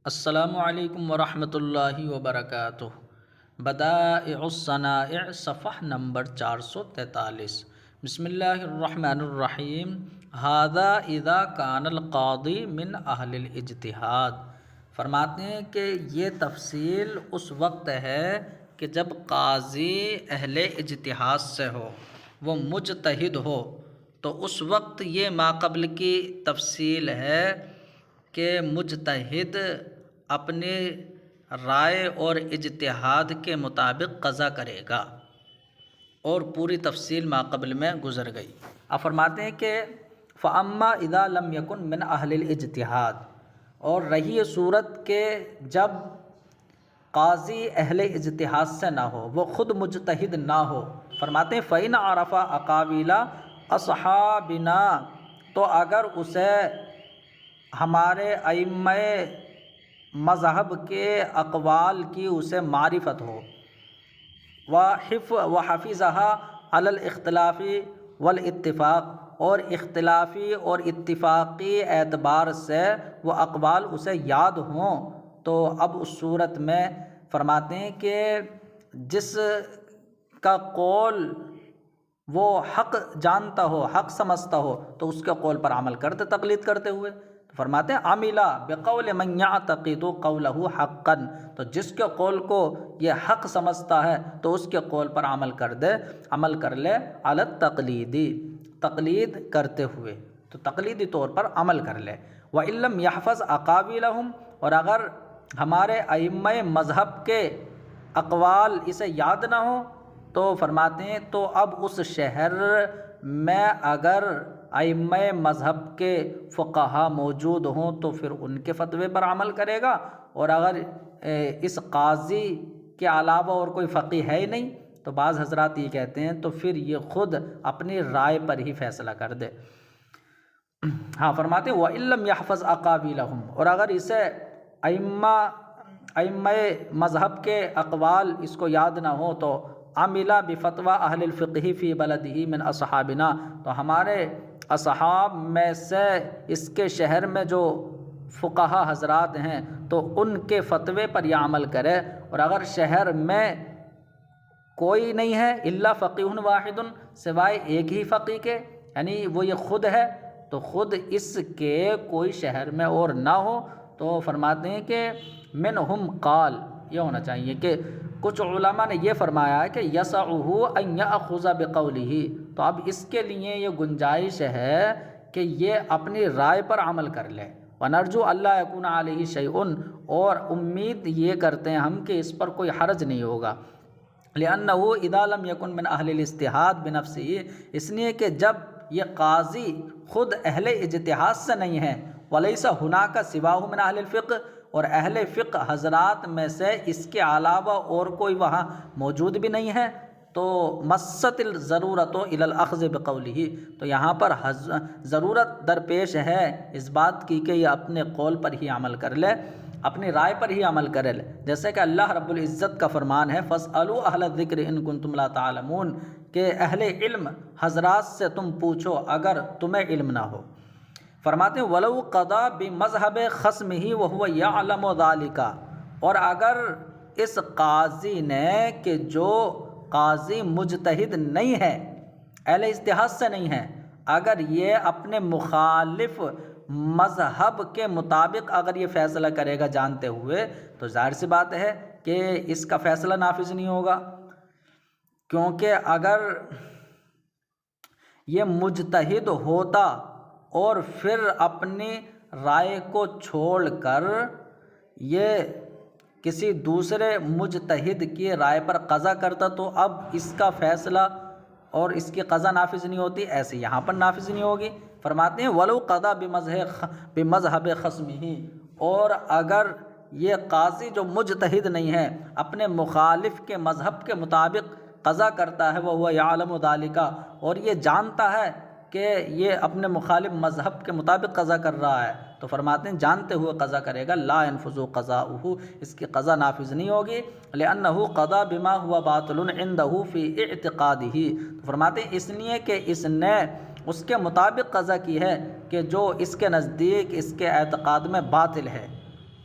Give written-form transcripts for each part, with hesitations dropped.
السلام علیکم ورحمۃ اللہ وبرکاتہ۔ بدائع الصنائع صفحہ نمبر 443۔ بسم اللہ الرحمن الرحیم۔ ھذا اذا کان القاضی من اہل الاجتہاد۔ فرماتے ہیں کہ یہ تفصیل اس وقت ہے کہ جب قاضی اہل اجتہاد سے ہو، وہ مجتہد ہو، تو اس وقت یہ ماقبل کی تفصیل ہے کہ مجتہد اپنی رائے اور اجتہاد کے مطابق قضا کرے گا، اور پوری تفصیل ماقبل میں گزر گئی۔ اب فرماتے ہیں کہ فَأَمَّا إِذَا لَمْ يَكُنْ مِنْ أَهْلِ الْإِجْتِهَادِ، اور رہی یہ صورت کہ جب قاضی اہل اجتہاد سے نہ ہو، وہ خود مجتہد نہ ہو۔ فرماتے ہیں فَإِنْ عَرَفَ أَقَاوِيلَ أَصْحَابِنَا، تو اگر اسے ہمارے ائمہ مذہب کے اقوال کی اسے معرفت ہو، وَحَفِظَهَا عَلَى الْاخْتِلَافِ وَالْاتِّفَاق، اور اختلافی اور اتفاقی اعتبار سے وہ اقوال اسے یاد ہوں، تو اب اس صورت میں فرماتے ہیں کہ جس کا قول وہ حق جانتا ہو، حق سمجھتا ہو، تو اس کے قول پر عمل کرتے، تقلید کرتے ہوئے۔ تو فرماتے ہیں عَمِلَ بِقَوْلِ مَنْ يَعْتَقِدُ قَوْلَهُ حَقًّا، تو جس کے قول کو یہ حق سمجھتا ہے تو اس کے قول پر عمل کر لے علی التقلید، تقلید کرتے ہوئے، تو تقلیدی طور پر عمل کر لے۔ وَإِن لَّمْ يَحْفَظْ أَقَاوِيلَهُمْ، اور اگر ہمارے ائمہ مذہب کے اقوال اسے یاد نہ ہوں، تو فرماتے ہیں تو اب اس شہر میں اگر ائمہ مذہب کے فقہا موجود ہوں تو پھر ان کے فتوے پر عمل کرے گا، اور اگر اس قاضی کے علاوہ اور کوئی فقیہ ہے ہی نہیں، تو بعض حضرات یہ کہتے ہیں تو پھر یہ خود اپنی رائے پر ہی فیصلہ کر دے۔ ہاں فرماتے ہیں وَإِن لَّمْ يَحْفَظْ أَقَاوِيلَهُمْ، اور اگر اسے ائمہ مذہب کے اقوال اس کو یاد نہ ہو تو عَمِلَ بِفَتْوَى أَهْلِ الْفِقْهِ فِي بَلَدِهِ مِنْ أَصْحَابِنَا، تو ہمارے اصحاب میں سے اس کے شہر میں جو فقہا حضرات ہیں تو ان کے فتوے پر یہ عمل کرے، اور اگر شہر میں کوئی نہیں ہے الا فقیہ واحد، سوائے ایک ہی فقیہ کے، یعنی وہ یہ خود ہے، تو خود اس کے کوئی شہر میں اور نہ ہو، تو فرماتے ہیں کہ منہم قال، یہ ہونا چاہیے کہ کچھ علماء نے یہ فرمایا ہے کہ یسعہ ان یاخذ بقولہ، تو اب اس کے لیے یہ گنجائش ہے کہ یہ اپنی رائے پر عمل کر لے۔ ونرجو اللہ یکون علیہ شیء، اور امید یہ کرتے ہیں ہم کہ اس پر کوئی حرج نہیں ہوگا۔ لأنہ اذا لم یکن من اہل الاجتہاد بنفسہ، اس لیے کہ جب یہ قاضی خود اہل اجتہاد سے نہیں ہے، ولیس ہناک سواہ من اہل الفقہ، اور اہل فقہ حضرات میں سے اس کے علاوہ اور کوئی وہاں موجود بھی نہیں ہے، تو مست الضرورت الی الاخذ بقولہ، تو یہاں پر ضرورت درپیش ہے اس بات کی کہ یہ اپنے قول پر ہی عمل کر لے، اپنی رائے پر ہی عمل کرے، جیسے کہ اللہ رب العزت کا فرمان ہے فَاسْأَلُوا أَهْلَ الذِّكْرِ إِن كُنتُمْ لَا تَعْلَمُونَ، کہ اہل علم حضرات سے تم پوچھو اگر تمہیں علم نہ ہو۔ فرماتے ہیں وَلَوْ قَضَىٰ بِمَذْهَبِ خَصْمِهِ وَهُوَ يَعْلَمُ ذَلِكَ، اور اگر اس قاضی نے کہ جو قاضی مجتہد نہیں ہے، اہل اجتہاد سے نہیں ہے، اگر یہ اپنے مخالف مذہب کے مطابق اگر یہ فیصلہ کرے گا جانتے ہوئے، تو ظاہر سی بات ہے کہ اس کا فیصلہ نافذ نہیں ہوگا، کیونکہ اگر یہ مجتہد ہوتا اور پھر اپنی رائے کو چھوڑ کر یہ کسی دوسرے مجتہد کی رائے پر قضا کرتا تو اب اس کا فیصلہ اور اس کی قضا نافذ نہیں ہوتی، ایسے یہاں پر نافذ نہیں ہوگی۔ فرماتے ہیں وَلَوْ قَضَىٰ بِمَذْهَبِ خَصْمِهِ، اور اگر یہ قاضی جو مجتہد نہیں ہے اپنے مخالف کے مذہب کے مطابق قضا کرتا ہے، وَهُوَ يَعْلَمُ ذَلِكَ، اور یہ جانتا ہے کہ یہ اپنے مخالف مذہب کے مطابق قضا کر رہا ہے، تو فرماتے ہیں جانتے ہوئے قضا کرے گا، لا ينفذ قضاؤہ، اس کی قضا نافذ نہیں ہوگی، لأنہ قضا بما هو باطل عنده فی اعتقادہ، تو فرماتے ہیں اس لیے کہ اس نے اس کے مطابق قضا کی ہے کہ جو اس کے نزدیک اس کے اعتقاد میں باطل ہے۔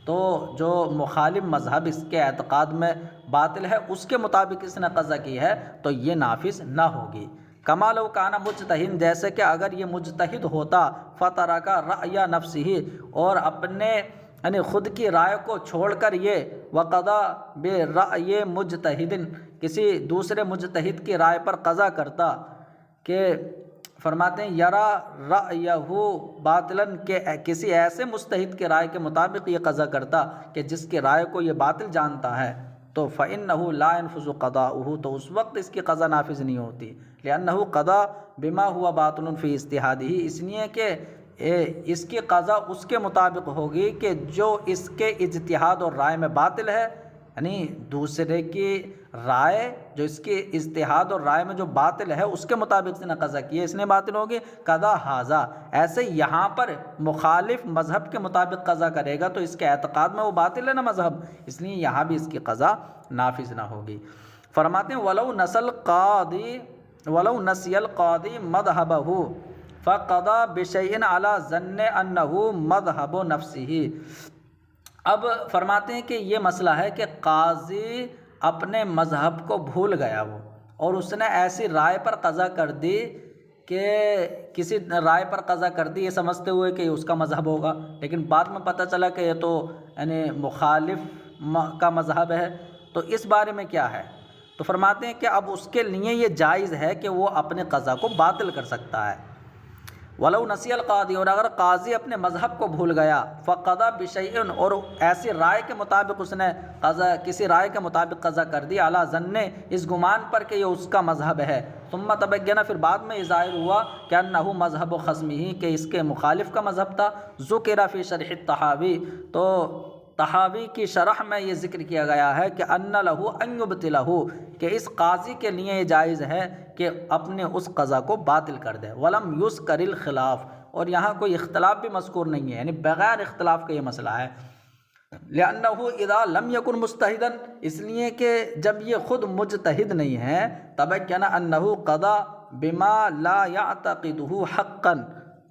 تو جو مخالف مذہب اس کے اعتقاد میں باطل ہے اس کے مطابق اس نے قضا کی ہے تو یہ نافذ نہ ہوگی۔ کما لو کانا مجتہد، جیسے کہ اگر یہ مجتہد ہوتا فترک رأی نفسہ، اور اپنے یعنی خود کی رائے کو چھوڑ کر یہ وقضا برأی مجتہد، کسی دوسرے مجتہد کی رائے پر قضا کرتا، کہ فرماتے ہیں یرا رأیہ باطلاً، کہ کسی ایسے مجتہد کی رائے کے مطابق یہ قضا کرتا کہ جس کی رائے کو یہ باطل جانتا ہے، تو فإنہ لا ينفذ قضاؤہ، تو اس وقت اس کی قضا نافذ نہیں ہوتی، لأنہ قضا بما ہوا باطل فی اجتہادہ، اس لیے کہ اس کی قضا اس کے مطابق ہوگی کہ جو اس کے اجتہاد اور رائے میں باطل ہے، یعنی دوسرے کی رائے جو اس کے اجتہاد اور رائے میں جو باطل ہے اس کے مطابق اس نے قضا کی ہے، اس نے باطل ہوگی۔ قضا ھذا، ایسے یہاں پر مخالف مذہب کے مطابق قضا کرے گا تو اس کے اعتقاد میں وہ باطل ہے نا مذہب، اس لیے یہاں بھی اس کی قضا نافذ نہ ہوگی۔ فرماتے ہیں ولو نسی القاضی مذہبہ فقضى بشیء علی ظن انہ مذہب نفسہ۔ اب فرماتے ہیں کہ یہ مسئلہ ہے کہ قاضی اپنے مذہب کو بھول گیا وہ، اور اس نے ایسی رائے پر قضا کر دی کہ کسی رائے پر قضا کر دی یہ سمجھتے ہوئے کہ یہ اس کا مذہب ہوگا، لیکن بعد میں پتہ چلا کہ یہ تو یعنی مخالف کا مذہب ہے، تو اس بارے میں کیا ہے؟ تو فرماتے ہیں کہ اب اس کے لیے یہ جائز ہے کہ وہ اپنے قضا کو باطل کر سکتا ہے۔ ولو نسی القاضی، اور اگر قاضی اپنے مذہب کو بھول گیا، فقضى بشیء، اور ایسی رائے کے مطابق اس نے قضا، کسی رائے کے مطابق قضا کر دی، علی ظن، اس گمان پر کہ یہ اس کا مذہب ہے، ثم تبین، پھر بعد میں یہ ظاہر ہوا کہ انہ مذہب خصمہ، کہ اس کے مخالف کا مذہب تھا، ذکر فی شرح الطحاوی، تو طحاوی کی شرح میں یہ ذکر کیا گیا ہے کہ ان لہ ان یبطلہ، کہ اس قاضی کے لیے یہ جائز ہے کہ اپنے اس قضا کو باطل کر دے۔ ولم یذکر الخلاف، اور یہاں کوئی اختلاف بھی مذکور نہیں ہے، یعنی بغیر اختلاف کا یہ مسئلہ ہے۔ لأنہ اذا لم یکن مجتہدا، اس لیے کہ جب یہ خود مجتہد نہیں ہے، تبین انہ قضا بما لا یعتقدہ حقا،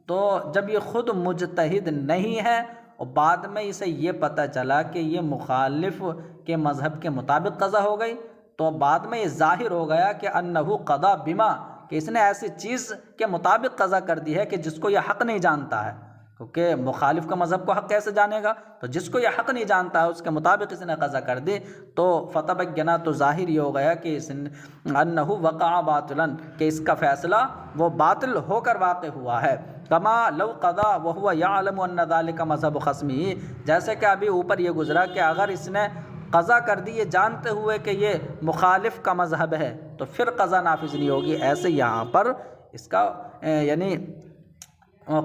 تو جب یہ خود مجتہد نہیں ہے اور بعد میں اسے یہ پتہ چلا کہ یہ مخالف کے مذہب کے مطابق قضا ہو گئی، تو بعد میں یہ ظاہر ہو گیا کہ انہ قضا بما، کہ اس نے ایسی چیز کے مطابق قضا کر دی ہے کہ جس کو یہ حق نہیں جانتا ہے، کیونکہ مخالف کا مذہب کو حق کیسے جانے گا، تو جس کو یہ حق نہیں جانتا ہے اس کے مطابق اس نے قضا کر دی، تو فتبینا، تو ظاہر یہ ہو گیا کہ انہ وقع باطلا، کہ اس کا فیصلہ وہ باطل ہو کر واقع ہوا ہے۔ کما لو قضا وهو يعلم ان ذلك مذهب خصمه، جیسے کہ ابھی اوپر یہ گزرا کہ اگر اس نے قضا کر دی یہ جانتے ہوئے کہ یہ مخالف کا مذہب ہے تو پھر قضا نافذ نہیں ہوگی، ایسے یہاں پر اس کا یعنی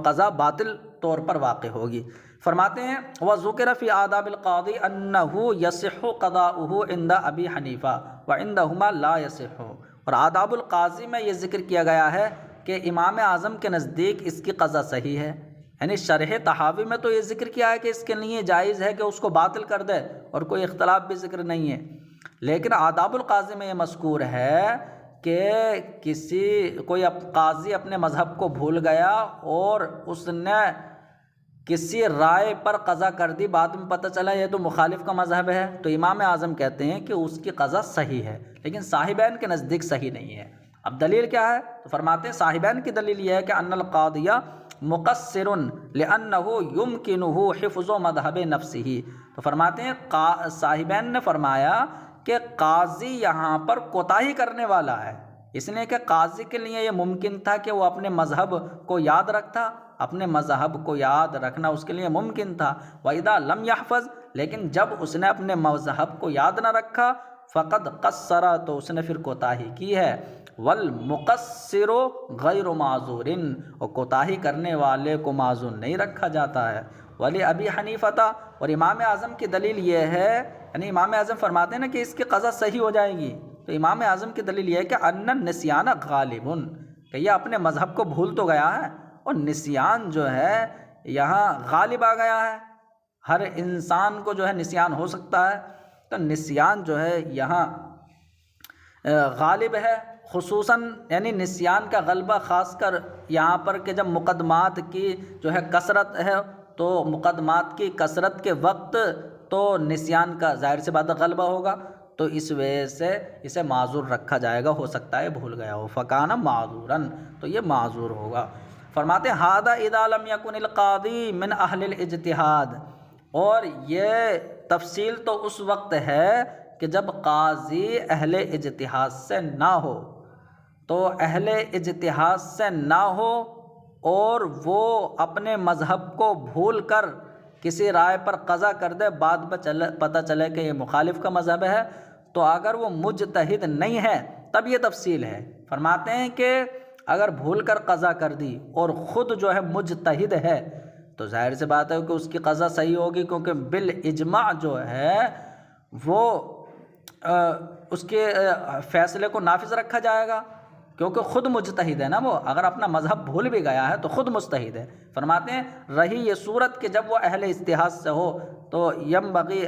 قضا باطل طور پر واقع ہوگی۔ فرماتے ہیں وذکر فی آداب القاضی انہ یصح قضاؤہ عند ابی حنیفہ وعندہما لا یصح، اور آداب القاضی میں یہ ذکر کیا گیا ہے کہ امام اعظم کے نزدیک اس کی قضا صحیح ہے، یعنی شرح طحاوی میں تو یہ ذکر کیا ہے کہ اس کے لیے جائز ہے کہ اس کو باطل کر دے، اور کوئی اختلاف بھی ذکر نہیں ہے، لیکن آداب القاضی میں یہ مذکور ہے کہ کوئی قاضی اپنے مذہب کو بھول گیا اور اس نے کسی رائے پر قضا کر دی، بعد میں پتہ چلا یہ تو مخالف کا مذہب ہے، تو امام اعظم کہتے ہیں کہ اس کی قضا صحیح ہے، لیکن صاحبین کے نزدیک صحیح نہیں ہے۔ اب دلیل کیا ہے؟ تو فرماتے ہیں صاحبین کی دلیل یہ ہے کہ ان القاضی مقصر لانہ یمکنہ حفظ مذہب نفسہ، تو فرماتے ہیں صاحبین نے فرمایا کہ قاضی یہاں پر کوتاہی کرنے والا ہے، اس لیے کہ قاضی کے لیے یہ ممکن تھا کہ وہ اپنے مذہب کو یاد رکھتا، اپنے مذہب کو یاد رکھنا اس کے لیے ممکن تھا، وَإِذَا لَمْ يَحْفَظْ، لیکن جب اس نے اپنے مذہب کو یاد نہ رکھا، فقد قصر، تو اس نے پھر کوتاہی کی ہے، والمقصر غیر معذور، اور کوتاہی کرنے والے کو معذور نہیں رکھا جاتا ہے۔ ولی ابی حنیفہ، اور امام اعظم کی دلیل یہ ہے، یعنی امام اعظم فرماتے ہیں نا کہ اس کی قضا صحیح ہو جائے گی، تو امام اعظم کی دلیل یہ ہے کہ ان النسیان غالب، کہ یہ اپنے مذہب کو بھول تو گیا ہے اور نسیان جو ہے یہاں غالب آ گیا ہے، ہر انسان کو جو ہے نسیان ہو سکتا ہے، تو نسیان جو ہے یہاں غالب ہے، خصوصاً یعنی نسیان کا غلبہ خاص کر یہاں پر کہ جب مقدمات کی جو ہے کثرت ہے تو مقدمات کی کثرت کے وقت تو نسیان کا ظاہر سی بات غلبہ ہوگا، تو اس وجہ سے اسے معذور رکھا جائے گا، ہو سکتا ہے بھول گیا ہو، فکان معذوراً، تو یہ معذور ہوگا۔ فرماتے ہیں ہذا اذا لم یکن القاضی من اہل الاجتہاد، اور یہ تفصیل تو اس وقت ہے کہ جب قاضی اہل اجتہاد سے نہ ہو، تو اہل اجتہاد سے نہ ہو اور وہ اپنے مذہب کو بھول کر کسی رائے پر قضا کر دے، بعد میں پتہ چلے کہ یہ مخالف کا مذہب ہے، تو اگر وہ مجتہد نہیں ہے تب یہ تفصیل ہے۔ فرماتے ہیں کہ اگر بھول کر قضا کر دی اور خود جو ہے مجتہد ہے تو ظاہر سی بات ہے کہ اس کی قضا صحیح ہوگی، کیونکہ بالاجماع جو ہے وہ اس کے فیصلے کو نافذ رکھا جائے گا، کیونکہ خود مجتہد ہے نا وہ، اگر اپنا مذہب بھول بھی گیا ہے تو خود مجتہد ہے۔ فرماتے ہیں رہی یہ صورت کہ جب وہ اہل اجتہاد سے ہو تو ینبغی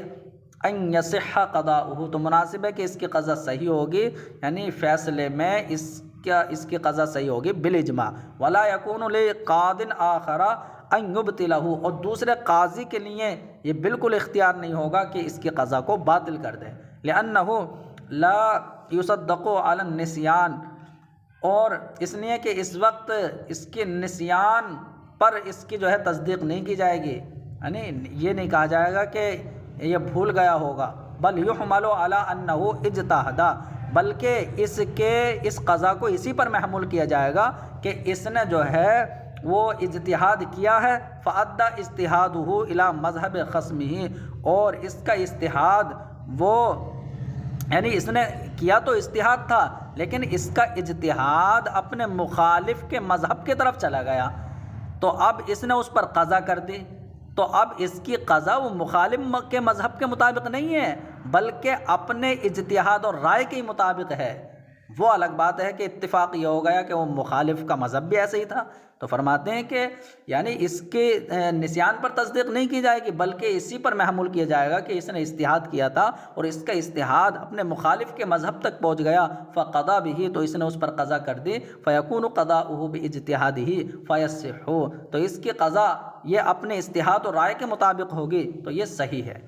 ان یصح قضاؤہ، تو مناسب ہے کہ اس کی قضا صحیح ہوگی، یعنی فیصلے میں اس کی قضا صحیح ہوگی بالاجماع۔ ولا یکون لقاض آخر ان یبطلہ، اور دوسرے قاضی کے لیے یہ بالکل اختیار نہیں ہوگا کہ اس کی قضا کو باطل کر دے، لأنہ لا یصدق علی النسیان، اور اس لیے کہ اس وقت اس کے نسیان پر اس کی جو ہے تصدیق نہیں کی جائے گی، یعنی یہ نہیں کہا جائے گا کہ یہ بھول گیا ہوگا، بل یحمل علی انہ اجتہد، بلکہ اس قضا کو اسی پر محمول کیا جائے گا کہ اس نے جو ہے وہ اجتہاد کیا ہے، فأدى اجتہادہ الی مذہب خصمہ، اور اس کا اجتہاد وہ یعنی اس نے کیا تو اجتہاد تھا لیکن اس کا اجتہاد اپنے مخالف کے مذہب کی طرف چلا گیا، تو اب اس نے اس پر قضا کر دی، تو اب اس کی قضا وہ مخالف کے مذہب کے مطابق نہیں ہے بلکہ اپنے اجتہاد اور رائے کے مطابق ہے۔ وہ الگ بات ہے کہ اتفاق یہ ہو گیا کہ وہ مخالف کا مذہب بھی ایسے ہی تھا، تو فرماتے ہیں کہ یعنی اس کے نسیان پر تصدیق نہیں کی جائے گی بلکہ اسی پر محمول کیا جائے گا کہ اس نے اجتہاد کیا تھا اور اس کا اجتہاد اپنے مخالف کے مذہب تک پہنچ گیا، فقضى به، تو اس نے اس پر قضا کر دی، فیکون قضاؤہ باجتہادہ فیصح، تو اس کی قضا یہ اپنے اجتہاد اور رائے کے مطابق ہوگی، تو یہ صحیح ہے۔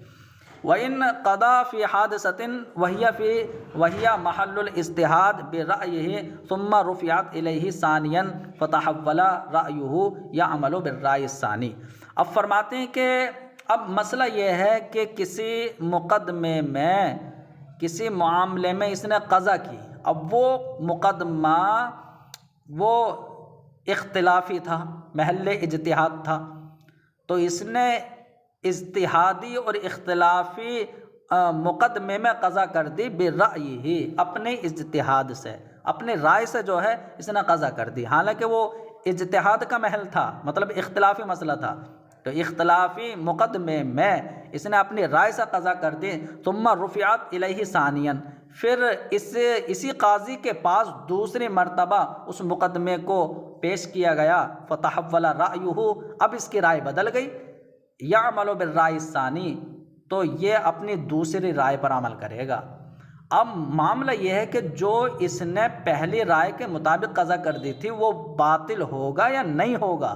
وَإِنْ قَضَى فِي حَادِثَةٍ وَهِيَ مَحَلُّ الْاجْتِهَادِ بِرَأْيِهِ ثُمَّ رُفِعَتْ إِلَيْهِ ثَانِيًا فَتَحَوَّلَ رَأْيُهُ يَعْمَلُ بِالرَّأْيِ الثَّانِي۔ اب فرماتے ہیں کہ اب مسئلہ یہ ہے کہ کسی مقدمے میں، کسی معاملے میں اس نے قضا کی، اب وہ مقدمہ وہ اختلافی تھا، محل اجتہاد تھا، تو اس نے اجتہادی اور اختلافی مقدمے میں قضا کر دی برأیہ، اپنے اجتہاد سے، اپنے رائے سے جو ہے اس نے قضا کر دی، حالانکہ وہ اجتہاد کا محل تھا، مطلب اختلافی مسئلہ تھا، تو اختلافی مقدمے میں اس نے اپنی رائے سے قضا کر دی، ثم رفعت الیہ ثانیاً، پھر اسی قاضی کے پاس دوسری مرتبہ اس مقدمے کو پیش کیا گیا، فتحول رأیہ، اب اس کی رائے بدل گئی، یعمل بالرائے الثانی، تو یہ اپنی دوسری رائے پر عمل کرے گا۔ اب معاملہ یہ ہے کہ جو اس نے پہلی رائے کے مطابق قضا کر دی تھی وہ باطل ہوگا یا نہیں ہوگا،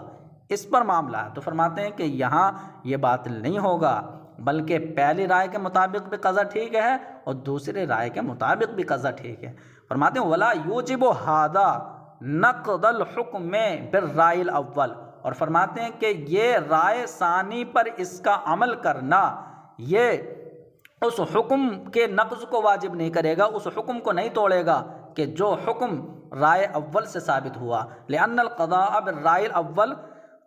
اس پر معاملہ ہے، تو فرماتے ہیں کہ یہاں یہ باطل نہیں ہوگا بلکہ پہلی رائے کے مطابق بھی قضا ٹھیک ہے اور دوسری رائے کے مطابق بھی قضا ٹھیک ہے۔ فرماتے ہیں ولا یوجب ھذا نقض الحکم بالرائے الاول، اور فرماتے ہیں کہ یہ رائے ثانی پر اس کا عمل کرنا یہ اس حکم کے نقض کو واجب نہیں کرے گا، اس حکم کو نہیں توڑے گا کہ جو حکم رائے اول سے ثابت ہوا، لأن القضاء بالرائے الاول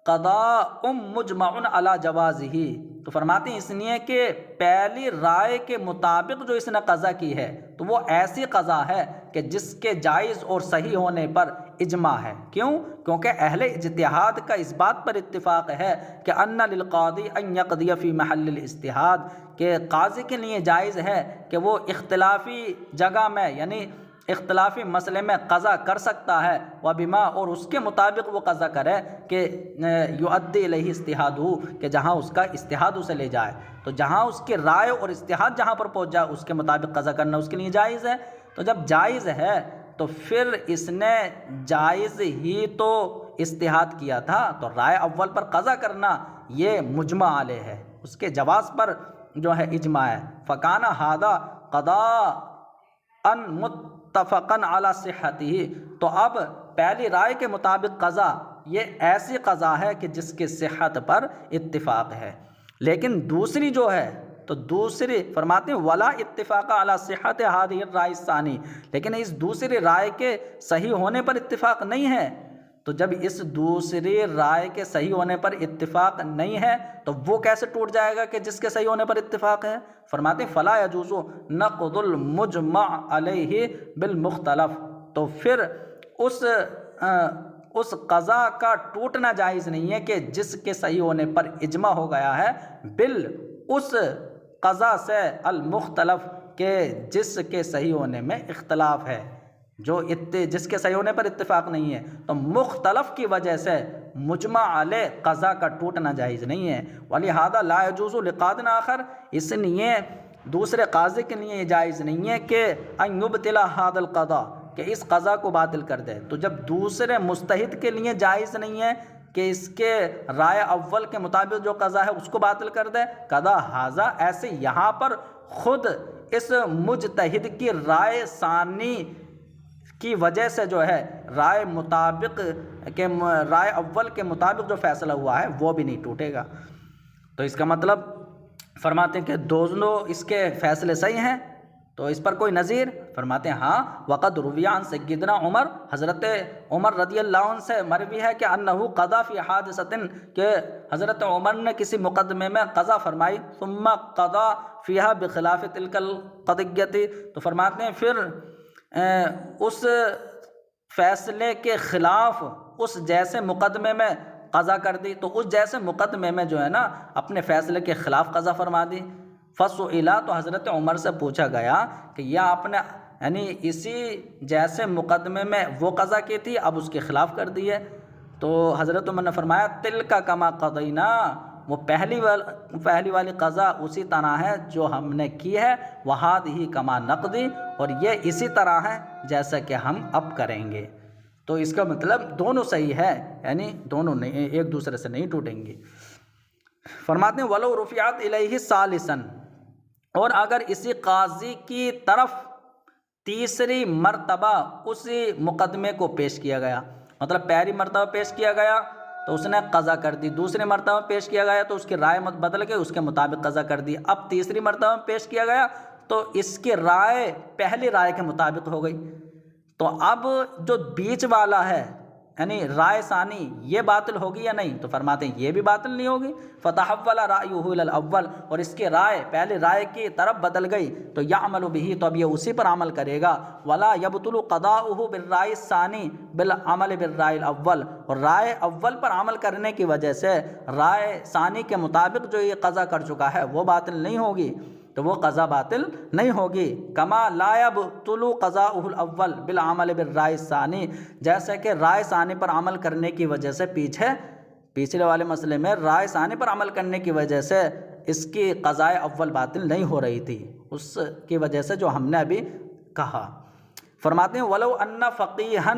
قضاء مجمع علی جوازہ، تو فرماتے ہیں اس لیے کہ پہلی رائے کے مطابق جو اس نے قضا کی ہے تو وہ ایسی قضا ہے کہ جس کے جائز اور صحیح ہونے پر اجماع ہے، کیوں؟ کیونکہ اہل اجتہاد کا اس بات پر اتفاق ہے کہ ان للقاضی ان یقضی فی محل الاجتہاد، کہ قاضی کے لیے جائز ہے کہ وہ اختلافی جگہ میں یعنی اختلافی مسئلے میں قضا کر سکتا ہے، وبما، اور اس کے مطابق وہ قضا کرے کہ یؤدی الیہ اجتہادہ، کہ جہاں اس کا اجتہاد اسے لے جائے، تو جہاں اس کی رائے اور اجتہاد جہاں پر پہنچ جائے اس کے مطابق قضا کرنا اس کے لیے جائز ہے، تو جب جائز ہے تو پھر اس نے جائز ہی تو اجتہاد کیا تھا تو رائے اول پر قضا کرنا یہ مجمع علیہ ہے، اس کے جواز پر جو ہے اجماع ہے۔ فکان ھذا قضاء متفقا علی صحتہ، تو اب پہلی رائے کے مطابق قضا یہ ایسی قضا ہے کہ جس کی صحت پر اتفاق ہے، لیکن دوسری جو ہے تو دوسری فرماتے ہیں ولا اتفاق علی صحت هذه الرائے الثانی، لیکن اس دوسری رائے کے صحیح ہونے پر اتفاق نہیں ہے۔ تو جب اس دوسری رائے کے صحیح ہونے پر اتفاق نہیں ہے تو وہ کیسے ٹوٹ جائے گا کہ جس کے صحیح ہونے پر اتفاق ہے؟ فرماتے ہیں فلا یجوز نقض المجمع علیہ بالمختلف، تو پھر اس قضا کا ٹوٹنا جائز نہیں ہے کہ جس کے صحیح ہونے پر اجماع ہو گیا ہے، اس قضا سے المختلف کہ جس کے صحیح ہونے میں اختلاف ہے، جس کے صحیح ہونے پر اتفاق نہیں ہے، تو مختلف کی وجہ سے مجمع علیہ قضا کا ٹوٹنا جائز نہیں ہے۔ ولہذا لا یجوز لقاضٍ آخر، اس لیے دوسرے قاضی کے لیے یہ جائز نہیں ہے کہ ان یبطل ھذا القضاء، کہ اس قضا کو باطل کر دے۔ تو جب دوسرے مجتہد کے لیے جائز نہیں ہے کہ اس کے رائے اول کے مطابق جو قضا ہے اس کو باطل کر دے، قضا ھذا، ایسے یہاں پر خود اس مجتہد کی رائے ثانی کی وجہ سے جو ہے رائے اول کے مطابق جو فیصلہ ہوا ہے وہ بھی نہیں ٹوٹے گا۔ تو اس کا مطلب فرماتے ہیں کہ دونوں اس کے فیصلے صحیح ہیں، تو اس پر کوئی نظیر؟ فرماتے ہیں ہاں، وقد روی عن سیدنا عمر، حضرت عمر رضی اللہ عنہ سے مروی ہے کہ انہ قضا فی حادثۃ، کہ حضرت عمر نے کسی مقدمے میں قضا فرمائی، ثم قضا فیہا بخلاف تلک القضیۃ، تو فرماتے ہیں پھر اس فیصلے کے خلاف اس جیسے مقدمے میں قضا کر دی، تو اس جیسے مقدمے میں جو ہے نا اپنے فیصلے کے خلاف قضا فرما دی۔ فسئل، تو حضرت عمر سے پوچھا گیا کہ یہ آپ نے یعنی اسی جیسے مقدمے میں وہ قضا کی تھی، اب اس کے خلاف کر دی ہے، تو حضرت عمر نے فرمایا تلک کما قضینا، وہ پہلی والی قضا اسی طرح ہے جو ہم نے کی ہے، وہذہ کما نقضی، اور یہ اسی طرح ہے جیسا کہ ہم اب کریں گے۔ تو اس کا مطلب دونوں صحیح ہے، یعنی دونوں نہیں، ایک دوسرے سے نہیں ٹوٹیں گے۔ فرماتے ہیں ولو رفعت الیہ ثالثا، اور اگر اسی قاضی کی طرف تیسری مرتبہ اسی مقدمے کو پیش کیا گیا، مطلب پہلی مرتبہ پیش کیا گیا تو اس نے قضا کر دی، دوسری مرتبہ پیش کیا گیا تو اس کی رائے بدل کے اس کے مطابق قضا کر دی، اب تیسری مرتبہ پیش کیا گیا تو اس کی رائے پہلی رائے کے مطابق ہو گئی، تو اب جو بیچ والا ہے یعنی رائے ثانی یہ باطل ہوگی یا نہیں؟ تو فرماتے ہیں یہ بھی باطل نہیں ہوگی۔ فتحول رأیہ الی الاول، اور اس کی رائے پہلی رائے کی طرف بدل گئی تو یعمل بہ، تو اب یہ اسی پر عمل کرے گا۔ ولا یبطل قضاؤہ بالرأی الثانی بالعمل بالرأی الاول، اور رائے اول پر عمل کرنے کی وجہ سے رائے ثانی کے مطابق جو یہ قضا کر چکا ہے وہ باطل نہیں ہوگی، تو وہ قضا باطل نہیں ہوگی۔ کما لا یبطل قضاؤہ الاول بالعمل بالرأی الثانی، جیسے کہ رائے ثانی پر عمل کرنے کی وجہ سے پچھلے والے مسئلے میں رائے ثانی پر عمل کرنے کی وجہ سے اس کی قضائے اول باطل نہیں ہو رہی تھی، اس کی وجہ سے جو ہم نے ابھی کہا۔ فرماتے ہیں ولو ان فقیہا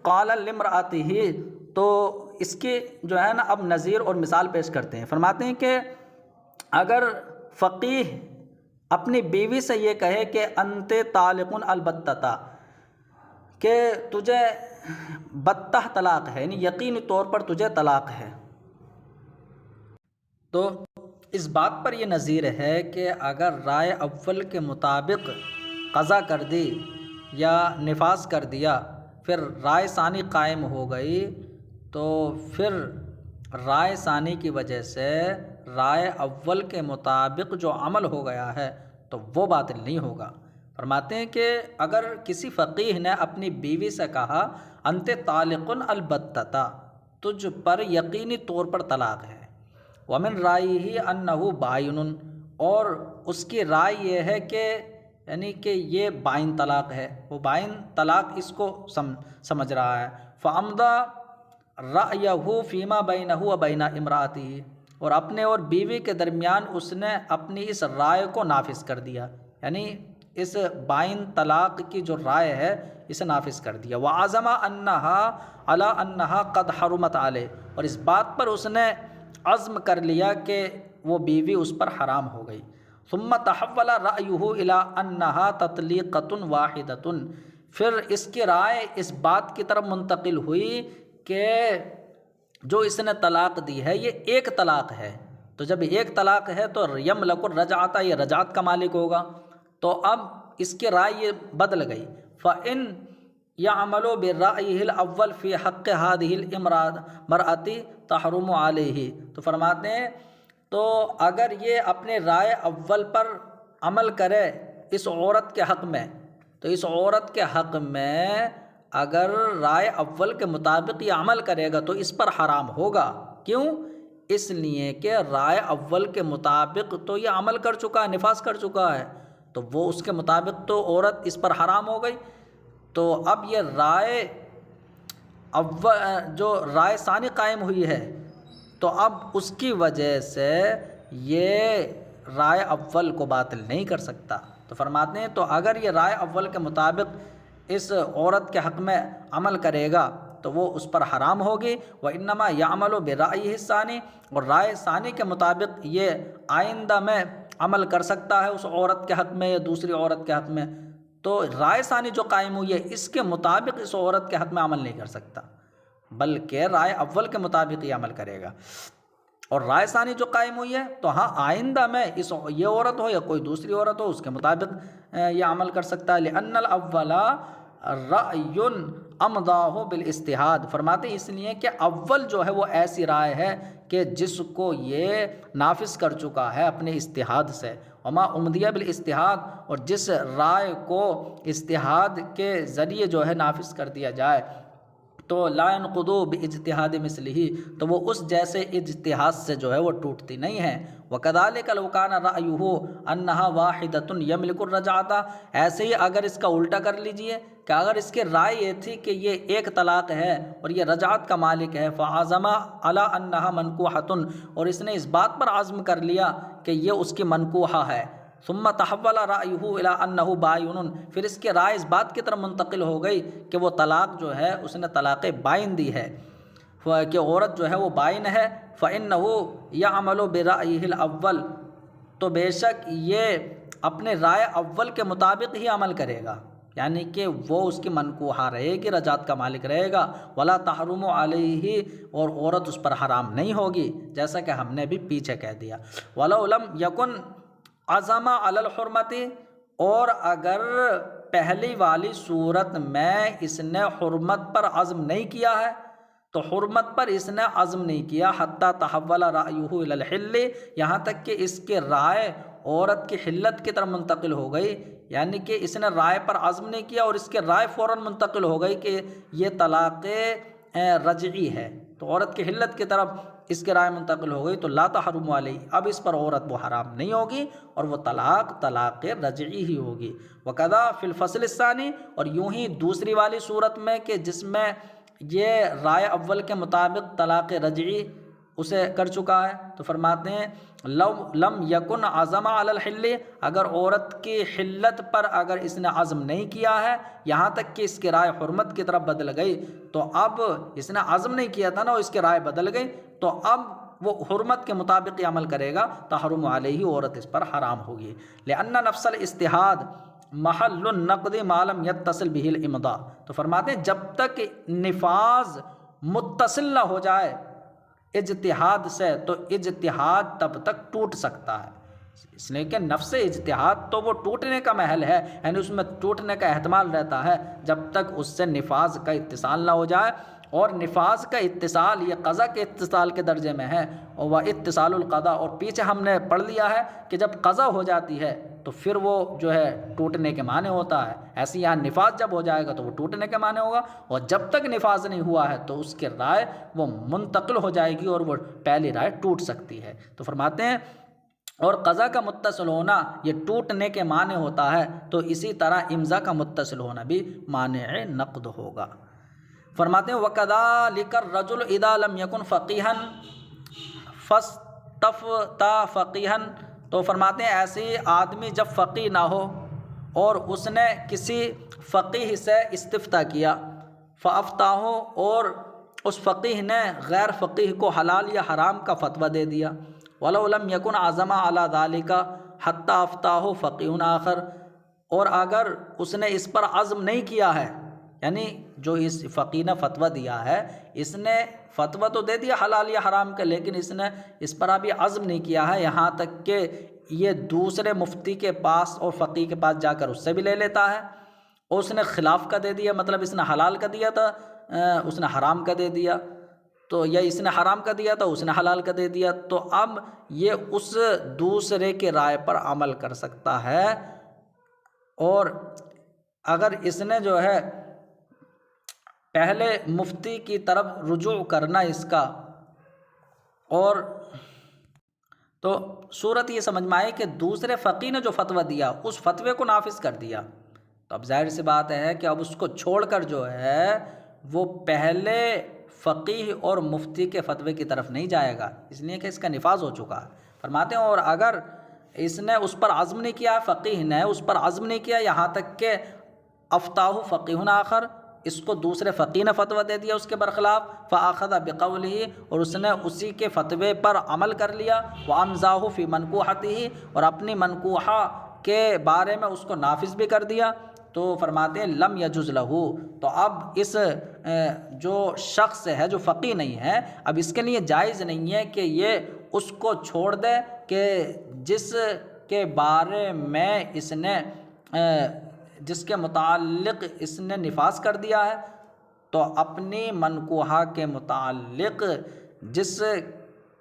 قال لامرأتہ، تو اس کی جو ہے نا اب نظیر اور مثال پیش کرتے ہیں۔ فرماتے ہیں کہ اگر فقیہ اپنی بیوی سے یہ کہے کہ انت طالق البتہ، کہ تجھے بتہ طلاق ہے، یعنی یقینی طور پر تجھے طلاق ہے، تو اس بات پر یہ نظیر ہے کہ اگر رائے اول کے مطابق قضا کر دی یا نفاذ کر دیا پھر رائے ثانی قائم ہو گئی، تو پھر رائے ثانی کی وجہ سے رائے اول کے مطابق جو عمل ہو گیا ہے تو وہ باطل نہیں ہوگا۔ فرماتے ہیں کہ اگر کسی فقیہ نے اپنی بیوی سے کہا انت طالق البتہ، تجھ پر یقینی طور پر طلاق ہے، ومن رائیہ انہ بائن، اور اس کی رائے یہ ہے کہ یعنی کہ یہ بائن طلاق ہے، وہ بائن طلاق اس کو سمجھ رہا ہے، فَأَمْضَى رَأْيَهُ فِيمَا بَيْنَهُ وَبَيْنَ امْرَأَتِهِ، اور اپنے اور بیوی کے درمیان اس نے اپنی اس رائے کو نافذ کر دیا، یعنی اس بائن طلاق کی جو رائے ہے اسے نافذ کر دیا۔ وعزم انہا علی انہا قد حرمت علیہ، اور اس بات پر اس نے عزم کر لیا کہ وہ بیوی اس پر حرام ہو گئی۔ ثم تحول رأیہ الی انہا تطلیقۃ واحدۃ، پھر اس کی رائے اس بات کی طرف منتقل ہوئی کہ جو اس نے طلاق دی ہے یہ ایک طلاق ہے، تو جب ایک طلاق ہے تو یملک الرجعۃ، یہ رجعت کا مالک ہوگا۔ تو اب اس کی رائے یہ بدل گئی۔ فإن يعمل برأيه الأول في حق هذه المرأة تحرم عليه، تو فرماتے ہیں تو اگر یہ اپنے رائے اول پر عمل کرے اس عورت کے حق میں، تو اس عورت کے حق میں اگر رائے اول کے مطابق یہ عمل کرے گا تو اس پر حرام ہوگا۔ کیوں؟ اس لیے کہ رائے اول کے مطابق تو یہ عمل کر چکا ہے، نفاذ کر چکا ہے، تو وہ اس کے مطابق تو عورت اس پر حرام ہو گئی۔ تو اب یہ رائے اول جو رائے ثانی قائم ہوئی ہے، تو اب اس کی وجہ سے یہ رائے اول کو باطل نہیں کر سکتا۔ تو فرماتے ہیں تو اگر یہ رائے اول کے مطابق اس عورت کے حق میں عمل کرے گا تو وہ اس پر حرام ہوگی۔ وَإِنَّمَا يَعْمَلُ بِرَأْيِهِ الثَّانِي، اور رائے ثانی کے مطابق یہ آئندہ میں عمل کر سکتا ہے اس عورت کے حق میں یا دوسری عورت کے حق میں۔ تو رائے ثانی جو قائم ہوئی ہے اس کے مطابق اس عورت کے حق میں عمل نہیں کر سکتا، بلکہ رائے اول کے مطابق ہی عمل کرے گا۔ اور رائے ثانی جو قائم ہوئی ہے تو ہاں آئندہ میں یہ عورت ہو یا کوئی دوسری عورت ہو اس کے مطابق یہ عمل کر سکتا ہے۔ لأن الاول رأی امضاہ بالاجتہاد، فرماتے ہیں اس لیے کہ اول جو ہے وہ ایسی رائے ہے کہ جس کو یہ نافذ کر چکا ہے اپنے اجتہاد سے۔ وما امضیہ بالاجتہاد، اور جس رائے کو اجتہاد کے ذریعے جو ہے نافذ کر دیا جائے تو لا ينقض باجتہاد مثلہ، تو وہ اس جیسے اجتہاد سے جو ہے وہ ٹوٹتی نہیں ہے۔ وکذالک لو کان رأیہ انہا واحدۃ یملک الرجعۃ، ایسے ہی اگر اس کا الٹا کر لیجئے کہ اگر اس کی رائے یہ تھی کہ یہ ایک طلاق ہے اور یہ رجعت کا مالک ہے، فعزم علی انہا منکوحۃ، اور اس نے اس بات پر عزم کر لیا کہ یہ اس کی منکوحہ ہے، ثم تحول رأیہ الی انہ بائن، پھر اس کی رائے اس بات کی طرف منتقل ہو گئی کہ وہ طلاق جو ہے اس نے طلاق بائن دی ہے، کہ عورت جو ہے وہ بائن ہے۔ فإنہ یعمل برأیہ الاول، تو بے شک یہ اپنے رائے اول کے مطابق ہی عمل کرے گا، یعنی کہ وہ اس کی منکوحہ رہے گی، رجعت کا مالک رہے گا۔ ولا تحرم علیہ، اور عورت اس پر حرام نہیں ہوگی، جیسا کہ ہم نے بھی پیچھے کہہ دیا۔ ولو لم یکن عزم علی الحرمت، اور اگر پہلی والی صورت میں اس نے حرمت پر عزم نہیں کیا ہے تو حرمت پر اس نے عزم نہیں کیا، حتی تحول رأیہ الی الحل، یہاں تک کہ اس کی رائے عورت کی حلت کی طرف منتقل ہو گئی، یعنی کہ اس نے رائے پر عزم نہیں کیا اور اس کی رائے فوراً منتقل ہو گئی کہ یہ طلاق رجعی ہے، تو عورت کی حلت کی طرف اس کی رائے منتقل ہو گئی تو لا تحرم علیہ، اب اس پر عورت وہ حرام نہیں ہوگی اور وہ طلاق رجعی ہی ہوگی۔ وکذا فی الفصل الثانی، اور یوں ہی دوسری والی صورت میں کہ جس میں یہ رائے اول کے مطابق طلاق رجعی اسے کر چکا ہے، تو فرماتے ہیں لو لم یکن عزم علی الحل، اگر عورت کی حلت پر اگر اس نے عزم نہیں کیا ہے یہاں تک کہ اس کی رائے حرمت کی طرف بدل گئی، تو اب اس نے عزم نہیں کیا تھا نا، اس کی رائے بدل گئی تو اب وہ حرمت کے مطابق ہی عمل کرے گا، تحرم علیہ، عورت اس پر حرام ہوگی۔ لأن نفس الاجتہاد محل النقد ما لم يتصل به الامضاء، تو فرماتے ہیں جب تک نفاذ متصل نہ ہو جائے اجتہاد سے تو اجتہاد تب تک ٹوٹ سکتا ہے، اس لیے کہ نفس اجتہاد تو وہ ٹوٹنے کا محل ہے، یعنی اس میں ٹوٹنے کا احتمال رہتا ہے جب تک اس سے نفاذ کا اتصال نہ ہو جائے، اور نفاذ کا اتصال یہ قضا کے اتصال کے درجے میں ہے، اور وہ اتصال القضا، اور پیچھے ہم نے پڑھ لیا ہے کہ جب قضا ہو جاتی ہے تو پھر وہ جو ہے ٹوٹنے کے معنی ہوتا ہے، ایسے یہاں نفاذ جب ہو جائے گا تو وہ ٹوٹنے کے معنی ہوگا، اور جب تک نفاذ نہیں ہوا ہے تو اس کی رائے وہ منتقل ہو جائے گی اور وہ پہلی رائے ٹوٹ سکتی ہے۔ تو فرماتے ہیں اور قضا کا متصل ہونا یہ ٹوٹنے کے معنی ہوتا ہے، تو اسی طرح امضاء کا متصل ہونا بھی مانع نقد ہوگا۔ فرماتے ہیں وَكَذَلِكَ الرَّجُلُ إِذَا لَمْ يَكُنْ فَقِيهًا فَاسْتَفْتَى فَقِيهًا، تو فرماتے ہیں ایسے آدمی جب فقیہ نہ ہو اور اس نے کسی فقیہ سے استفتاء کیا، فافتاہ، اور اس فقیہ نے غیر فقیہ کو حلال یا حرام کا فتویٰ دے دیا، ولو لم یکن عزم علی ذالک حتی افتاہ فقیہ آخر، اور اگر اس نے اس پر عزم نہیں کیا ہے، یعنی جو اس فقیہ نے فتویٰ دیا ہے، اس نے فتویٰ تو دے دیا حلال یا حرام کا، لیکن اس نے اس پر ابھی عزم نہیں کیا ہے، یہاں تک کہ یہ دوسرے مفتی کے پاس اور فقیہ کے پاس جا کر اس سے بھی لے لیتا ہے، اور اس نے خلاف کا دے دیا، مطلب اس نے حلال کا دیا تھا اس نے حرام کا دے دیا، تو یا اس نے حرام کا دیا تھا اس نے حلال کا دے دیا، تو اب یہ اس دوسرے کے رائے پر عمل کر سکتا ہے، اور اگر اس نے جو ہے پہلے مفتی کی طرف رجوع کرنا اس کا، اور تو صورت یہ سمجھ میں آئی کہ دوسرے فقیہ نے جو فتویٰ دیا اس فتوے کو نافذ کر دیا، تو اب ظاہر سی بات ہے کہ اب اس کو چھوڑ کر جو ہے وہ پہلے فقیہ اور مفتی کے فتوے کی طرف نہیں جائے گا، اس لیے کہ اس کا نفاذ ہو چکا ہے۔ فرماتے ہیں اور اگر اس نے اس پر عزم نہیں کیا، فقیہ نے اس پر عزم نہیں کیا، یہاں تک کہ افتاہ فقیہ آخر، اس کو دوسرے فقیہ نے فتویٰ دے دیا اس کے برخلاف، فاخذ بقولہ، اور اس نے اسی کے فتوے پر عمل کر لیا، وامضاہ فی منکوحتہ، اور اپنی منکوحہ کے بارے میں اس کو نافذ بھی کر دیا، تو فرماتے ہیں لم یجوز لہ، تو اب اس جو شخص ہے جو فقیہ نہیں ہے، اب اس کے لیے جائز نہیں ہے کہ یہ اس کو چھوڑ دے کہ جس کے بارے میں اس نے جس کے متعلق اس نے نفاذ کر دیا ہے، تو اپنی منکوحہ کے متعلق جس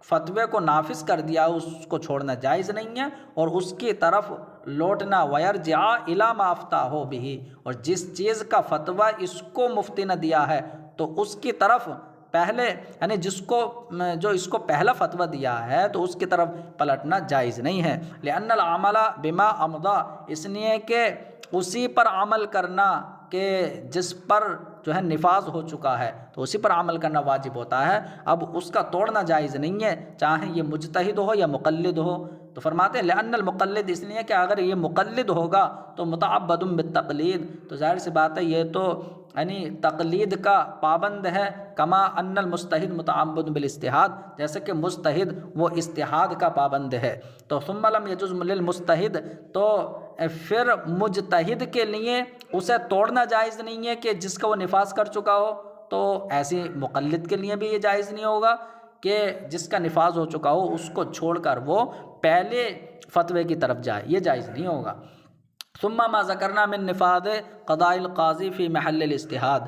فتوے کو نافذ کر دیا اس کو چھوڑنا جائز نہیں ہے، اور اس کی طرف لوٹنا، ویرجع الی ما افتاہ بہ، اور جس چیز کا فتویٰ اس کو مفتی نے دیا ہے تو اس کی طرف پہلے، یعنی جو اس کو پہلا فتویٰ دیا ہے تو اس کی طرف پلٹنا جائز نہیں ہے، لأن العمل بما امضى، اس لیے کہ اسی پر عمل کرنا کہ جس پر جو ہے نفاذ ہو چکا ہے تو اسی پر عمل کرنا واجب ہوتا ہے، اب اس کا توڑنا جائز نہیں ہے، چاہے یہ مجتہد ہو یا مقلد ہو۔ تو فرماتے ہیں لأن المقلد، اس لیے کہ اگر یہ مقلد ہوگا تو متعبد بالتقلید، تو ظاہر سی بات ہے یہ تو یعنی تقلید کا پابند ہے، کما ان المجتہد متعبد بالاجتہاد، جیسے کہ مجتہد وہ اجتہاد کا پابند ہے، تو ثم لم یجوز للمجتہد، تو پھر مجتہد کے لیے اسے توڑنا جائز نہیں ہے کہ جس کا وہ نفاذ کر چکا ہو، تو ایسی مقلد کے لیے بھی یہ جائز نہیں ہوگا کہ جس کا نفاذ ہو چکا ہو اس کو چھوڑ کر وہ پہلے فتوے کی طرف جائے، یہ جائز نہیں ہوگا۔ ثم ما ذکرنا من نفاذ قضاء القاضی فی محل الاجتہاد،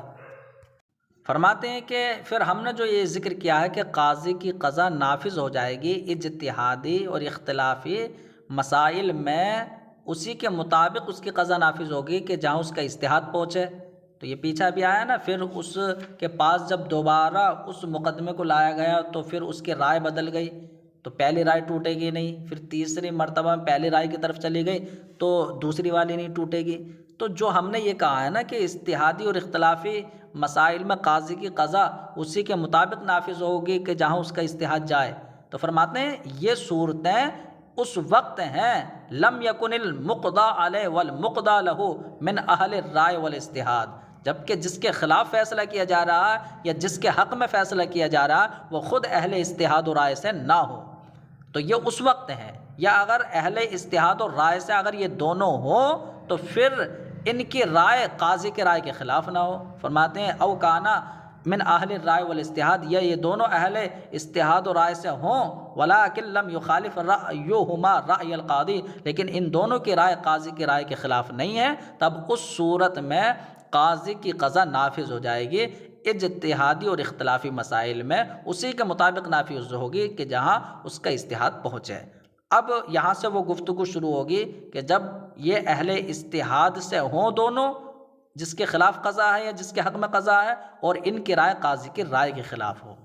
فرماتے ہیں کہ پھر ہم نے جو یہ ذکر کیا ہے کہ قاضی کی قضا نافذ ہو جائے گی اجتہادی اور اختلافی مسائل میں، اسی کے مطابق اس کی قضا نافذ ہوگی کہ جہاں اس کا اجتہاد پہنچے، تو یہ پیچھے بھی آیا نا، پھر اس کے پاس جب دوبارہ اس مقدمے کو لایا گیا تو پھر اس کی رائے بدل گئی تو پہلی رائے ٹوٹے گی نہیں، پھر تیسری مرتبہ میں پہلی رائے کی طرف چلی گئی تو دوسری والی نہیں ٹوٹے گی۔ تو جو ہم نے یہ کہا ہے نا کہ اجتہادی اور اختلافی مسائل میں قاضی کی قضا اسی کے مطابق نافذ ہوگی کہ جہاں اس کا اجتہاد جائے، تو فرماتے ہیں یہ صورتیں اس وقت ہیں لم یکن المقضی علیہ والمقضی لہ من اہل الرائے والاجتہاد، جبکہ جس کے خلاف فیصلہ کیا جا رہا ہے یا جس کے حق میں فیصلہ کیا جا رہا ہے وہ خود اہل اجتہاد و رائے سے نہ ہو، تو یہ اس وقت ہے، یا اگر اہل اجتہاد اور رائے سے اگر یہ دونوں ہوں تو پھر ان کی رائے قاضی کے رائے کے خلاف نہ ہو۔ فرماتے ہیں او کانا من اہل الرائے والاجتہاد، یہ دونوں اہل اجتہاد و رائے سے ہوں، ولکن لم یخالف رأیہما رأی القاضی، لیکن ان دونوں کی رائے قاضی کی رائے کے خلاف نہیں ہے، تب اس صورت میں قاضی کی قضا نافذ ہو جائے گی اجتہادی اور اختلافی مسائل میں، اسی کے مطابق نافذ ہوگی کہ جہاں اس کا اجتہاد پہنچے۔ اب یہاں سے وہ گفتگو شروع ہوگی کہ جب یہ اہل اجتہاد سے ہوں دونوں، جس کے خلاف قضا ہے یا جس کے حق میں قضا ہے، اور ان کی رائے قاضی کی رائے کے خلاف ہو۔